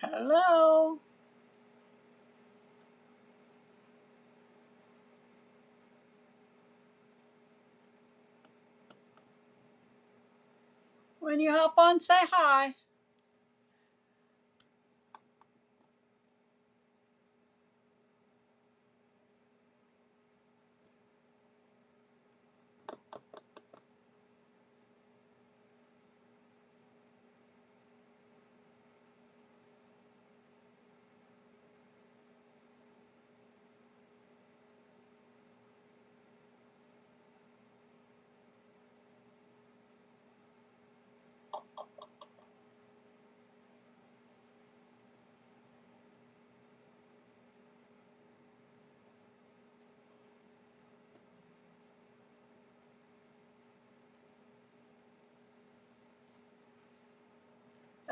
Hello. When you hop on, say hi.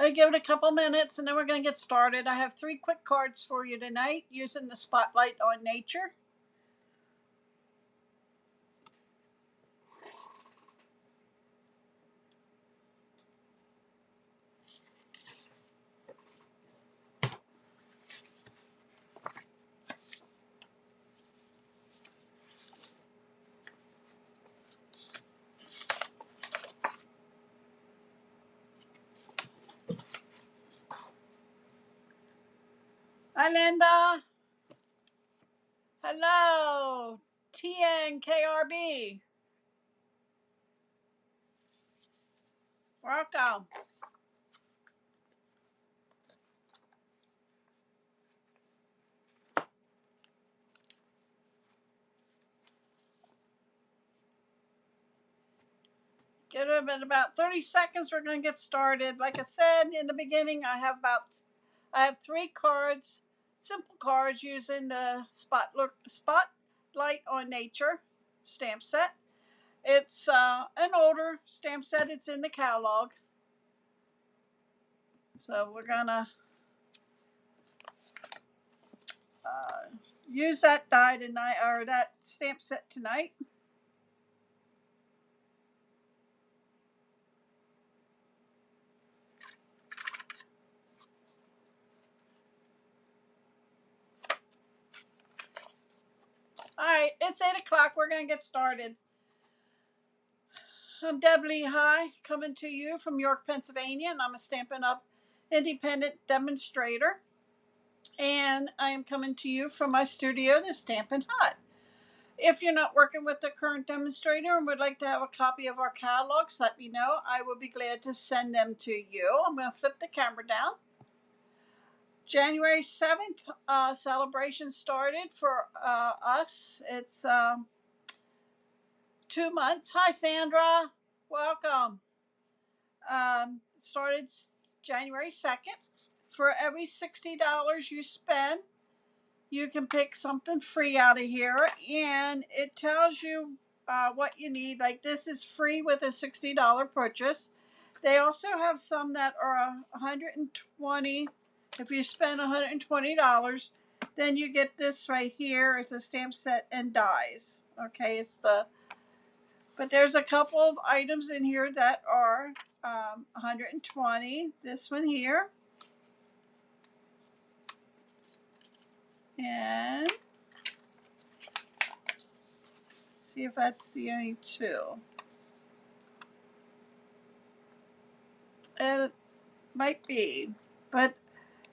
I'll give it a couple minutes and then we're going to get started. I have 3 quick cards for you tonight using the spotlight on nature. Hi, Linda. Hello. TNKRB. Welcome. Give it about 30 seconds. We're going to get started. Like I said in the beginning, I have 3 cards, simple cards using the spotlight on nature stamp set. It's an older stamp set. It's in the catalog. So we're gonna use that die tonight, or that stamp set tonight. All right, it's 8 o'clock. We're gonna get started. I'm Deb Lee High, coming to you from York, Pennsylvania, and I'm a Stampin' Up! Independent demonstrator. And I am coming to you from my studio, the Stampin' Hut. If you're not working with the current demonstrator and would like to have a copy of our catalogs, let me know. I will be glad to send them to you. I'm going to flip the camera down. January 7th, celebration started for us. It's 2 months. Hi, Sandra. Welcome. Started January 2nd. For every $60 you spend, you can pick something free out of here, and it tells you what you need. Like this is free with a $60 purchase. They also have some that are $120. If you spend $120, then you get this right here. It's a stamp set and dies. Okay, but there's a couple of items in here that are $120. This one here. And see if that's the only 2. It might be, but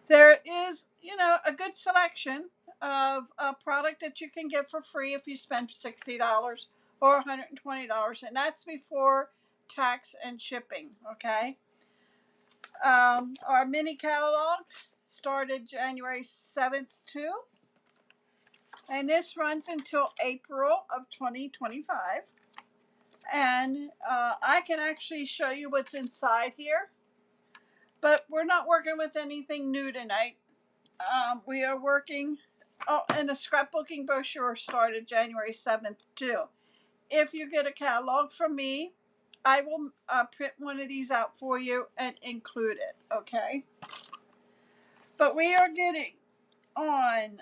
there is, a good selection of a product that you can get for free if you spend $60 or $120, and that's before tax and shipping. Okay. Our mini catalog started January 7th too, and this runs until April of 2025. And I can actually show you what's inside here, but we're not working with anything new tonight. We are working, and the scrapbooking brochure started January 7th too. If you get a catalog from me, I will print one of these out for you and include it, okay? But we are getting on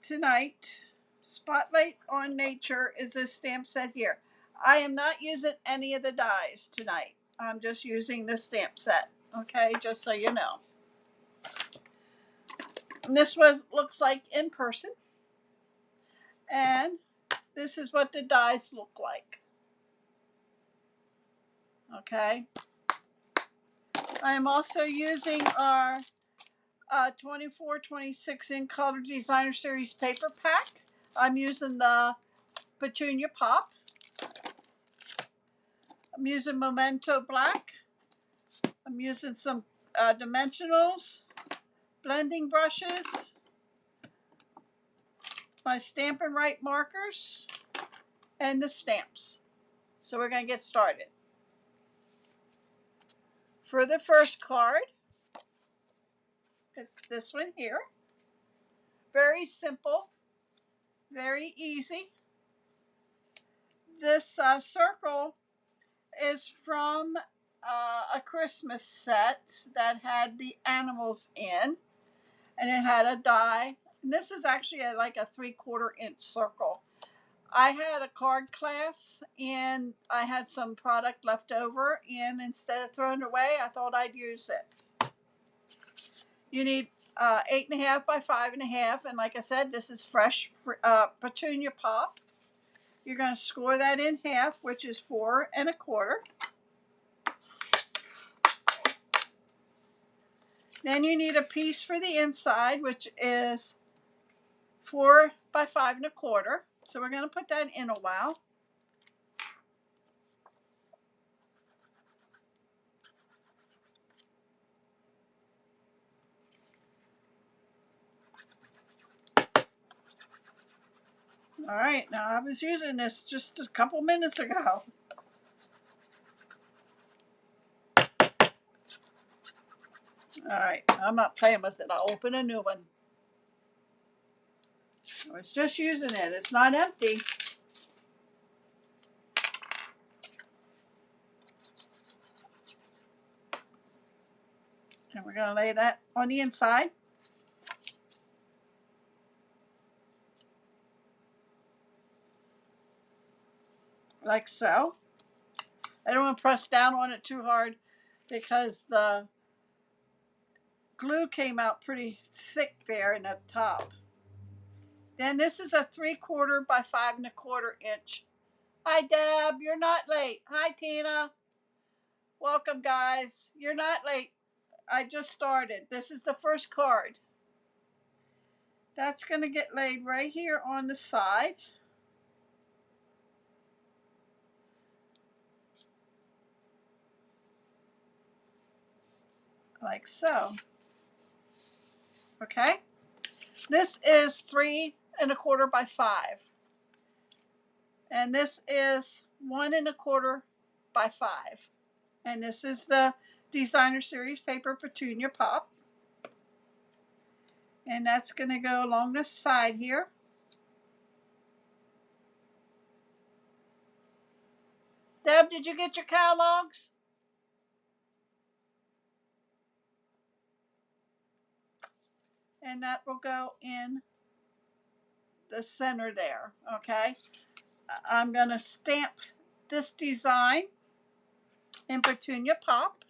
tonight. Spotlight on Nature is this stamp set here. I am not using any of the dies tonight. I'm just using the stamp set, okay? Just so you know. And this was looks like in person. And this is what the dies look like. Okay. I am also using our 24-26 in Color Designer Series paper pack. I'm using the Petunia Pop. I'm using Memento Black. I'm using some dimensionals, blending brushes, my Stampin' Up markers, and the stamps. So we're going to get started. For the first card, it's this one here. Very simple, very easy. This circle is from a Christmas set that had the animals in, and it had a die. And this is actually like a 3/4 inch circle. I had a card class and I had some product left over, and instead of throwing it away, I thought I'd use it. You need 8.5 by 5.5, and like I said, this is fresh Petunia Pop. You're going to score that in half, which is 4.25. Then you need a piece for the inside, which is 4 by 5.25. So we're going to put that in a while. All right, now I was using this just a couple minutes ago. All right, I'm not playing with it. I'll open a new one. I was just using it. It's not empty. And we're going to lay that on the inside. Like so. I don't want to press down on it too hard because the glue came out pretty thick there in the top. Then this is a 3/4 by 5.25 inch. Hi Deb, you're not late. Hi Tina. Welcome guys. You're not late. I just started. This is the first card. That's going to get laid right here on the side. Like so. Okay. This is 3.25 by 5. And this is 1.25 by 5. And this is the Designer Series paper Petunia Pop. And that's going to go along the side here. Deb, did you get your catalogs? And that will go in the center there, okay? I'm going to stamp this design in Petunia Pop.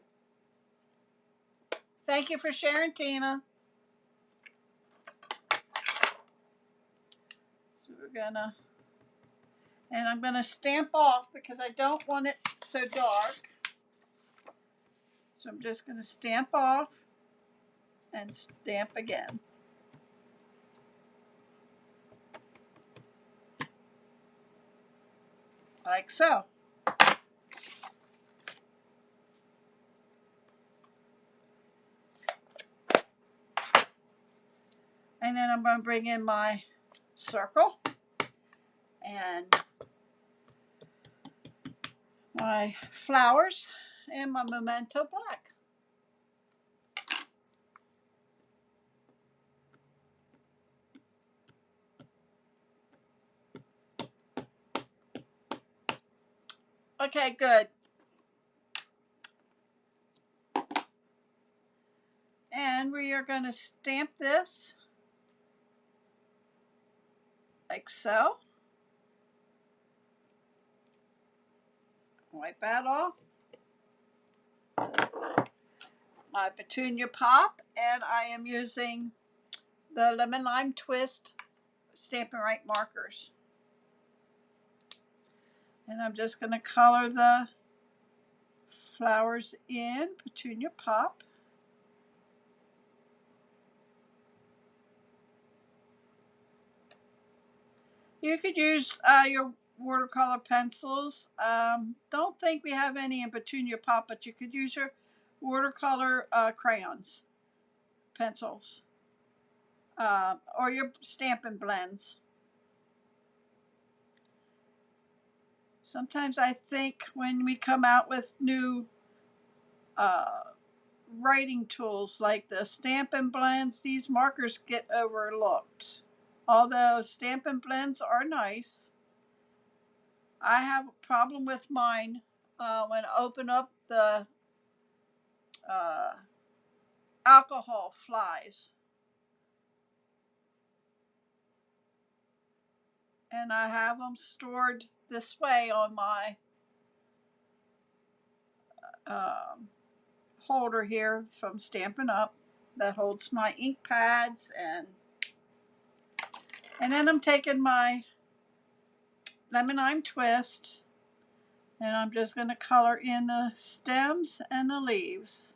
Thank you for sharing, Tina. So we're going to, and I'm going to stamp off because I don't want it so dark. So I'm just going to stamp off and stamp again. Like so. And then I'm going to bring in my circle and my flowers and my Memento Black. Okay, good. And we are going to stamp this like so. Wipe that off. My Petunia Pop, and I am using the Lemon Lime Twist Stampin' Right markers. And I'm just going to color the flowers in Petunia Pop. You could use your watercolor pencils. Don't think we have any in Petunia Pop, but you could use your watercolor crayons, pencils, or your Stampin' Blends. Sometimes I think when we come out with new writing tools like the Stampin' Blends, these markers get overlooked. Although Stampin' Blends are nice, I have a problem with mine when I open up the alcohol flies. And I have them stored this way on my holder here from Stampin' Up that holds my ink pads, and then I'm taking my Lemon Lime Twist and I'm just going to color in the stems and the leaves.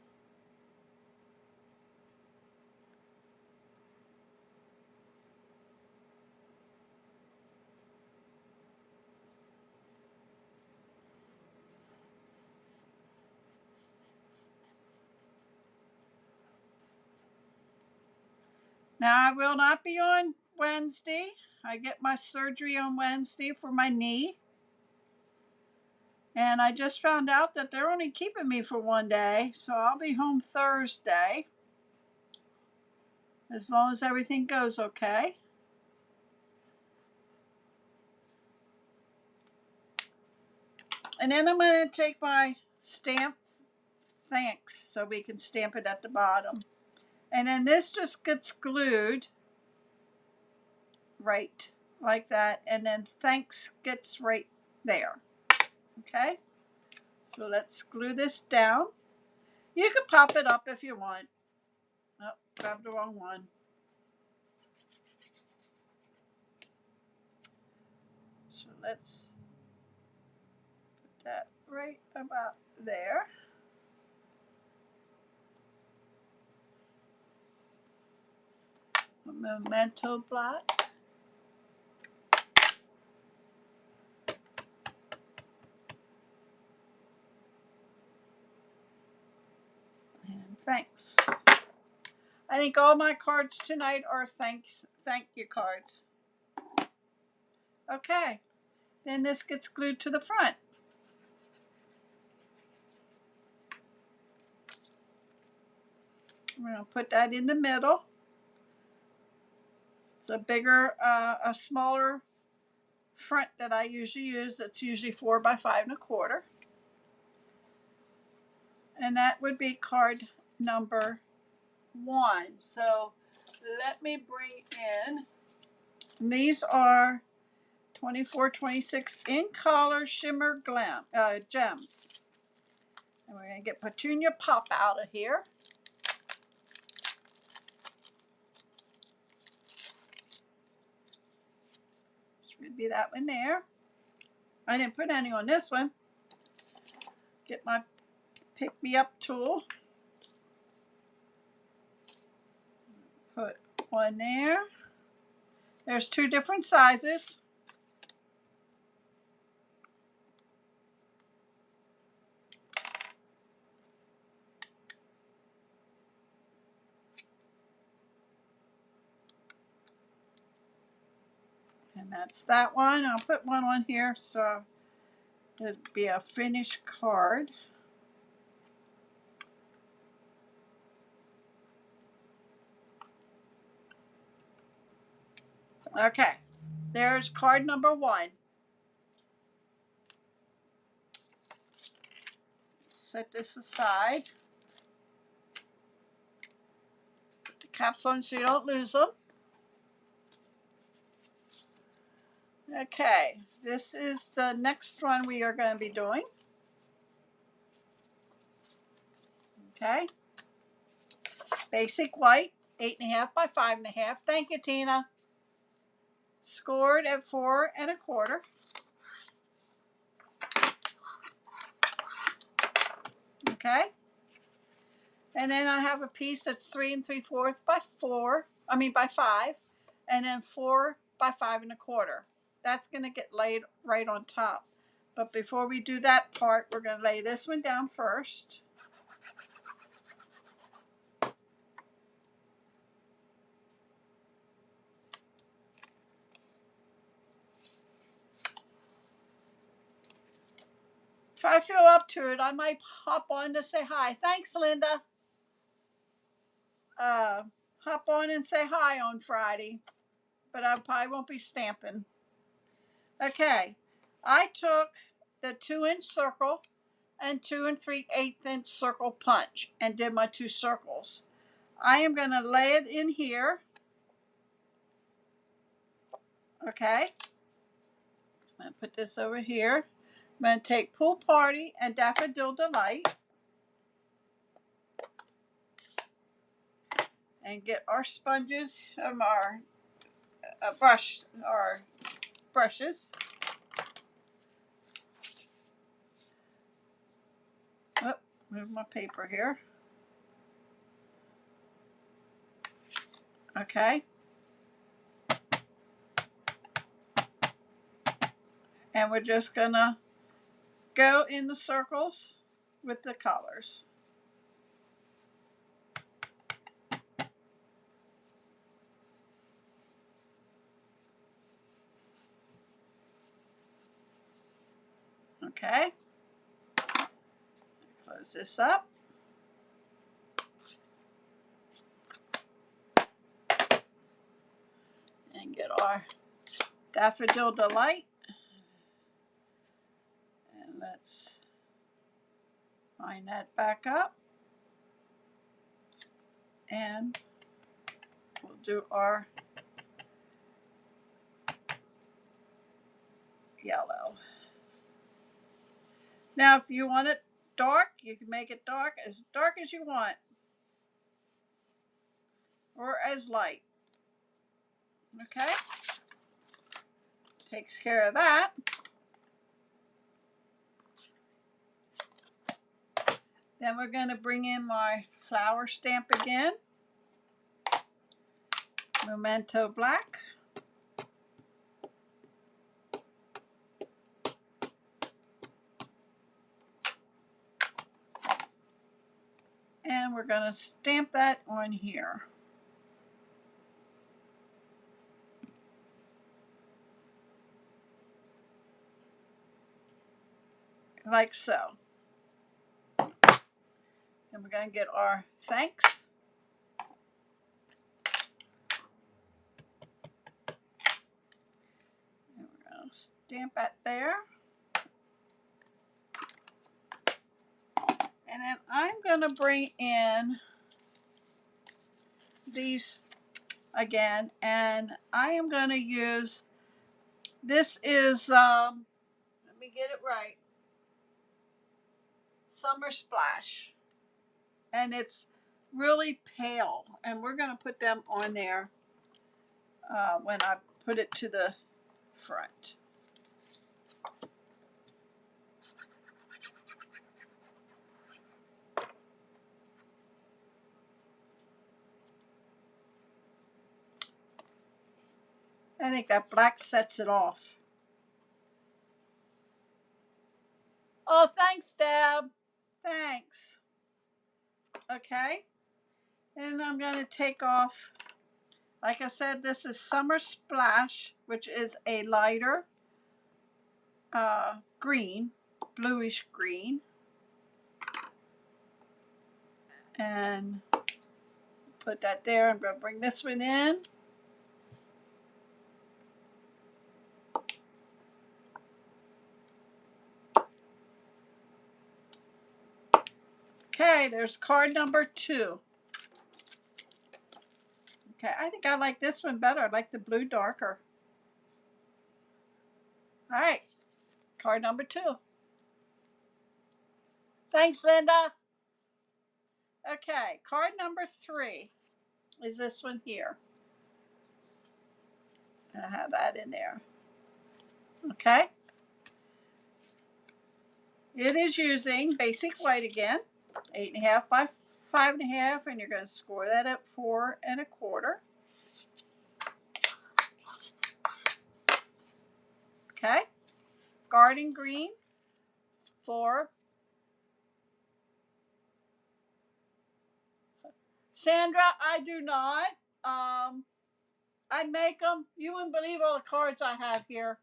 Now I will not be on Wednesday. I get my surgery on Wednesday for my knee. And I just found out that they're only keeping me for one day, so I'll be home Thursday, as long as everything goes okay. And then I'm going to take my stamp thanks so we can stamp it at the bottom. And then this just gets glued right like that, and then thanks gets right there. Okay, so let's glue this down. You can pop it up if you want. Oh, grabbed the wrong one. So let's put that right about there. A memento block. And thanks. I think all my cards tonight are thank you cards. Okay, then this gets glued to the front. We're going to put that in the middle. It's a bigger, a smaller front that I usually use. It's usually 4 by 5 1/4. And that would be card number 1. So let me bring in, these are 24-26 in color shimmer gems. And we're going to get Petunia Pop out of here. Should be that one there. I didn't put any on this one. Get my pick me up tool. Put one there. There's 2 different sizes. And that's that one. I'll put one on here so it'd be a finished card. Okay, there's card number 1. Set this aside. Put the caps on so you don't lose them. Okay, this is the next one we are going to be doing. Okay, basic white. 8.5 by 5.5. Thank you, Tina. Scored at 4.25. Okay. And then I have a piece that's 3 3/4 by 4. I mean by 5, and then 4 by 5.25. That's going to get laid right on top. But before we do that part, we're going to lay this one down first. If I feel up to it, I might hop on to say hi. Thanks, Linda. Hop on and say hi on Friday, but I probably won't be stamping. Okay, I took the 2-inch circle and 2 3/8 inch circle punch and did my 2 circles. I am going to lay it in here. Okay, I'm going to put this over here. I'm going to take Pool Party and Daffodil Delight and get our sponges, our brushes. Oh, move my paper here. Okay. And we're just gonna go in the circles with the colors. Okay. Close this up. And get our Daffodil Delight. And let's line that back up. And we'll do our yellow. Now, if you want it dark, you can make it dark as you want, or as light. Okay? Takes care of that. Then we're going to bring in my flower stamp again. Memento Black. And we're going to stamp that on here. Like so. Then we're going to get our thanks. And we're going to stamp that there. And then I'm going to bring in these again, and I am going to use, this is, let me get it right, Summer Splash. And it's really pale, and we're going to put them on there when I put it to the front. I think that black sets it off. Oh, thanks, Deb. Thanks. Okay. And I'm going to take off, like I said, this is Summer Splash, which is a lighter green, bluish green. And put that there. I'm going to bring this one in. Okay, there's card number 2. Okay, I think I like this one better. I like the blue darker. All right, card number 2. Thanks, Linda. Okay, card number 3. is this one here. I have that in there. Okay. It is using basic white again, 8.5 by 5.5, and you're going to score that at 4.25. Okay. Garden green, 4. Sandra, I do not. I make them. You wouldn't believe all the cards I have here.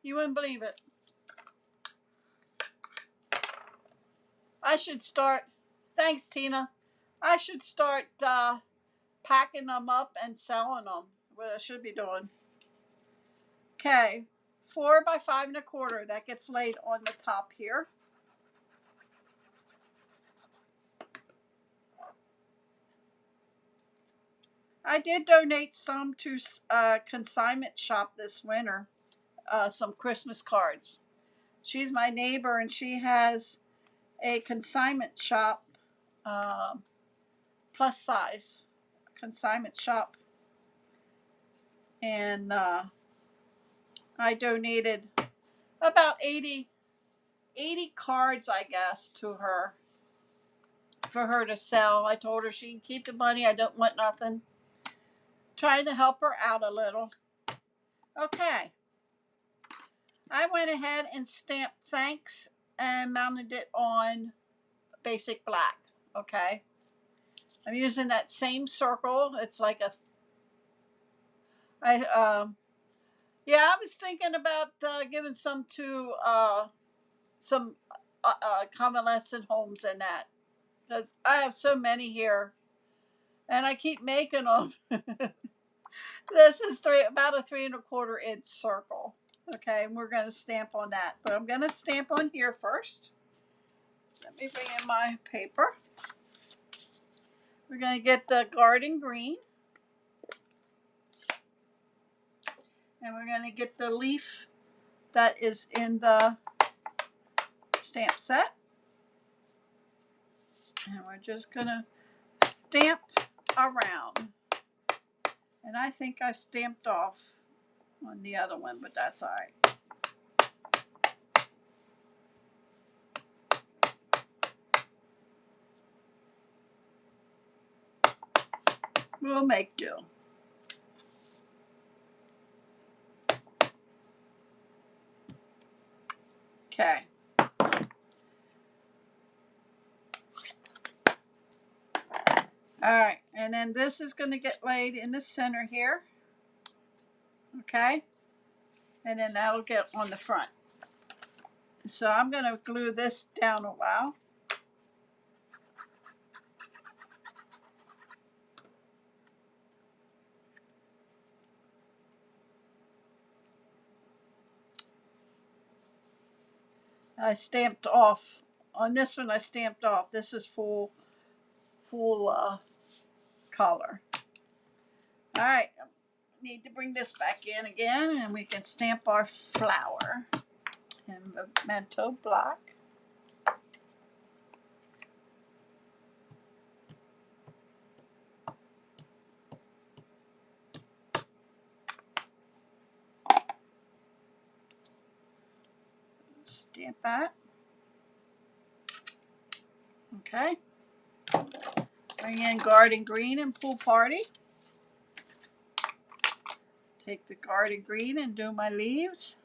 You wouldn't believe it. I should start. Thanks, Tina. I should start packing them up and selling them. What I should be doing. Okay, 4 by 5.25. That gets laid on the top here. I did donate some to consignment shop this winter. Some Christmas cards. She's my neighbor, and she has a consignment shop, plus size consignment shop, and I donated about 80 cards, I guess, to her for her to sell. I told her she can keep the money. I don't want nothing. Trying to help her out a little. Okay. I went ahead and stamped thanks and mounted it on basic black. Okay. I'm using that same circle. It's like a, yeah, I was thinking about giving some to some convalescent homes and that, because I have so many here, and I keep making them. This is about a 3.25 inch circle. Okay, and we're going to stamp on that, but I'm going to stamp on here first. Let me bring in my paper. We're going to get the garden green, and we're going to get the leaf that is in the stamp set, and we're just going to stamp around. And I think I stamped off on the other one, but that's all right. We'll make do. Okay. All right, and then this is going to get laid in the center here. Okay, and then that'll get on the front. So I'm going to glue this down a while. I stamped off on this one. I stamped off. This is full color. All right, need to bring this back in again, and we can stamp our flower in Memento black. Stamp that. Okay. Bring in garden green and pool party. Take the garden green and do my leaves.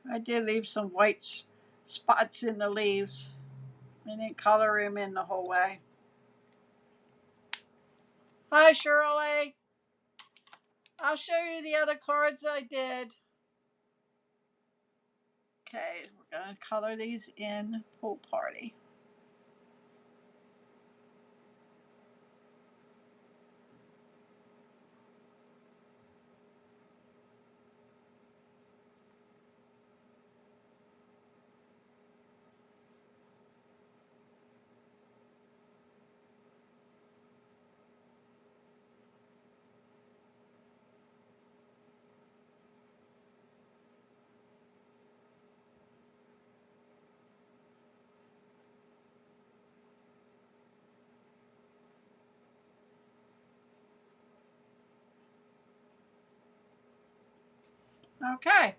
I did leave some white spots in the leaves. I didn't color him in the whole way. Hi, Shirley. I'll show you the other cards I did. Okay, we're going to color these in Pool Party. Okay.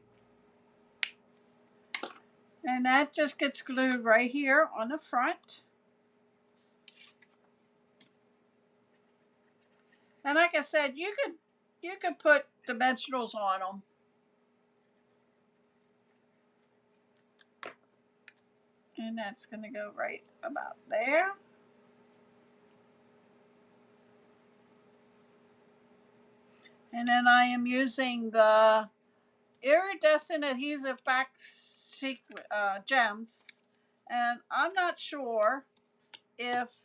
And that just gets glued right here on the front. And like I said, you could put dimensionals on them. And that's going to go right about there. And then I am using the iridescent adhesive back gems. And I'm not sure if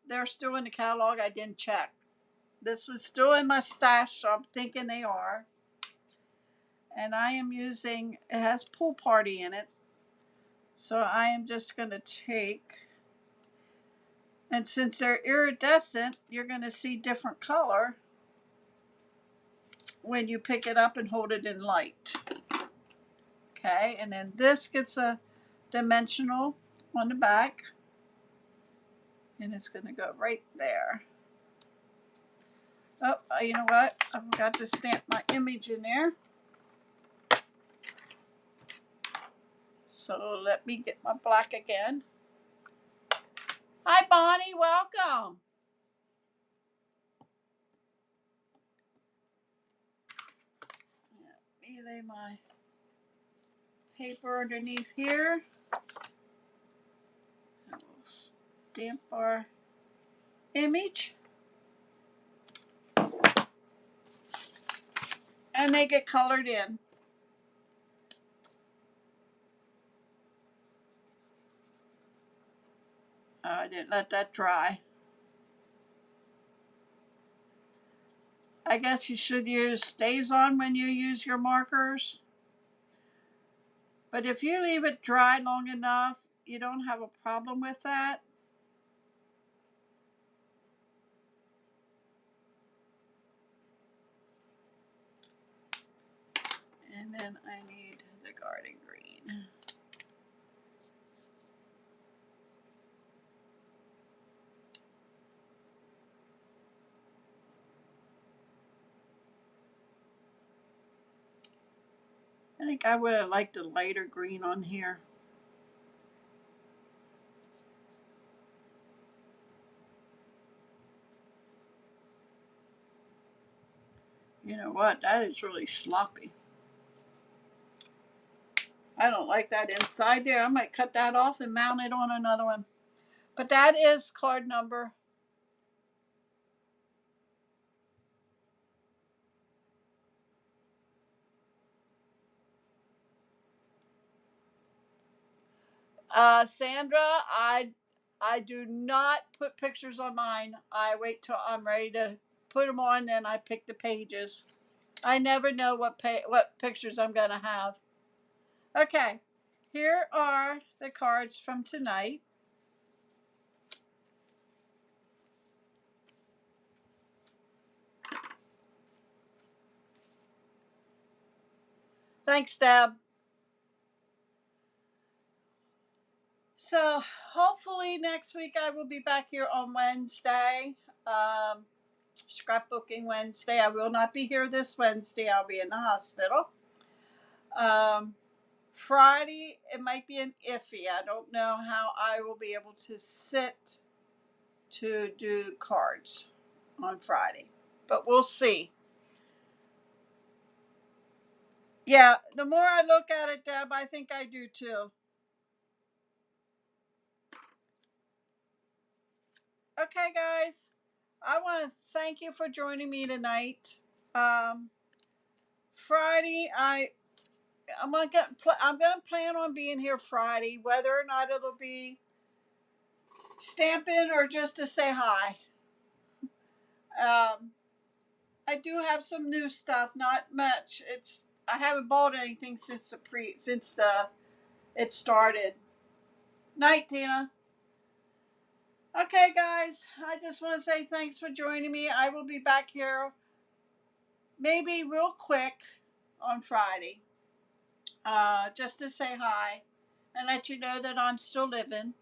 they're still in the catalog. I didn't check. This was still in my stash, so I'm thinking they are. And I am using, it has Pool Party in it. So I am just going to take, and since they're iridescent, you're going to see different color when you pick it up and hold it in light. Okay, and then this gets a dimensional on the back. And it's going to go right there. Oh, you know what? I forgot to stamp my image in there. So let me get my black again. Hi, Bonnie. Welcome. Let me lay my paper underneath here. And we'll stamp our image. And they get colored in. Oh, I didn't let that dry. I guess you should use StazOn when you use your markers. But if you leave it dry long enough, you don't have a problem with that. And then I need the garden green. I think I would have liked a lighter green on here. You know what? That is really sloppy. I don't like that inside there. I might cut that off and mount it on another one. But that is card number. Sandra, I do not put pictures on mine. I wait till I'm ready to put them on, and I pick the pages. I never know what pictures I'm going to have. Okay, here are the cards from tonight. Thanks, Deb. So hopefully next week I will be back here on Wednesday. Scrapbooking Wednesday. I will not be here this Wednesday. I'll be in the hospital. Friday, it might be an iffy. I don't know how I will be able to sit to do cards on Friday, but we'll see. Yeah, the more I look at it, Deb, I think I do too. Okay, guys, I want to thank you for joining me tonight. Um, Friday, I'm gonna plan on being here Friday, whether or not it'll be Stampin' or just to say hi. Um, I do have some new stuff, not much. I haven't bought anything since the it started. Night, Tina. Okay, guys, I just want to say thanks for joining me. I will be back here maybe real quick on Friday, just to say hi and let you know that I'm still living.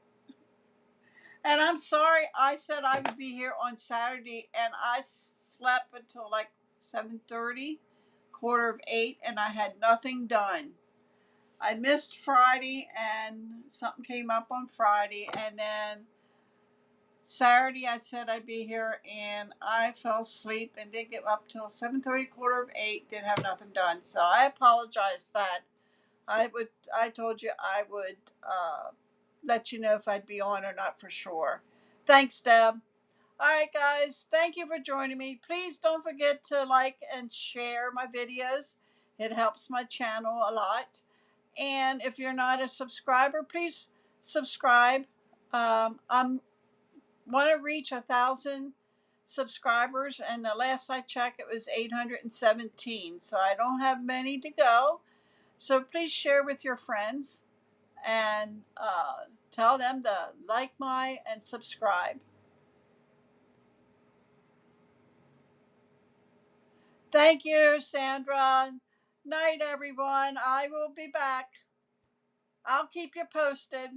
And I'm sorry I said I would be here on Saturday, and I slept until like 7:30, quarter of 8, and I had nothing done. I missed Friday, and something came up on Friday, and then Saturday I said I'd be here, and I fell asleep and didn't get up till 7:30, quarter of 8. Didn't have nothing done, so I apologize that I told you I would let you know if I'd be on or not for sure. Thanks, Deb. All right, guys, thank you for joining me. Please don't forget to like and share my videos. It helps my channel a lot. And if you're not a subscriber, please subscribe. I'm want to reach 1,000 subscribers, and the last I checked, it was 817. So I don't have many to go. So please share with your friends and tell them to like my and subscribe. Thank you, Sandra. Night, everyone. I will be back. I'll keep you posted.